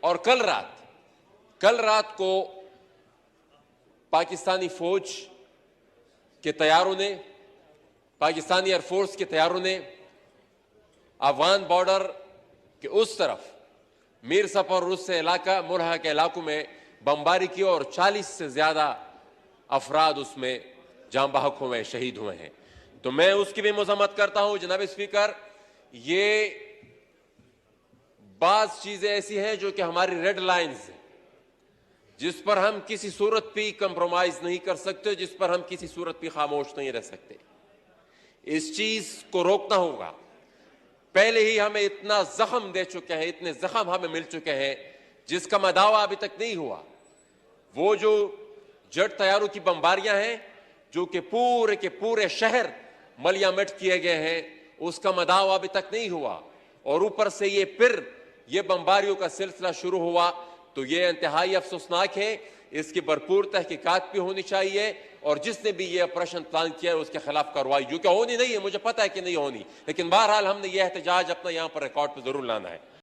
और कल रात को पाकिस्तानी फौज के तैयारों ने, पाकिस्तानी एयरफोर्स के तैयारों ने अफगान बॉर्डर के उस तरफ मीर सफर उससे इलाका मुरहा के इलाकों में बमबारी की और 40 से ज्यादा अफराद उसमें जान बहक हुए, शहीद हुए हैं। तो मैं उसकी भी मजम्मत करता हूं जनाब स्पीकर। ये बाज चीजें ऐसी हैं जो कि हमारी रेड लाइंस हैं, जिस पर हम किसी सूरत पे कंप्रोमाइज नहीं कर सकते, जिस पर हम किसी सूरत पे खामोश नहीं रह सकते। इस चीज को रोकना होगा। पहले ही हमें इतना जख्म दे चुके हैं, इतने जख्म हमें मिल चुके हैं जिसका मदावा अभी तक नहीं हुआ। वो जो जेट तैयारों की बमबारियां हैं जो कि पूरे के पूरे शहर मलियामट किए गए हैं, उसका मदावा अभी तक नहीं हुआ। और ऊपर से ये बमबारियों का सिलसिला शुरू हुआ, तो ये इंतहाई अफसोसनाक है। इसकी भरपूर तहकीकात भी होनी चाहिए और जिसने भी ये ऑपरेशन प्लान किया है उसके खिलाफ कार्रवाई, जो कि होनी नहीं है, मुझे पता है कि नहीं होनी, लेकिन बहरहाल हमने ये एहतजाज अपना यहां पर रिकॉर्ड पर जरूर लाना है।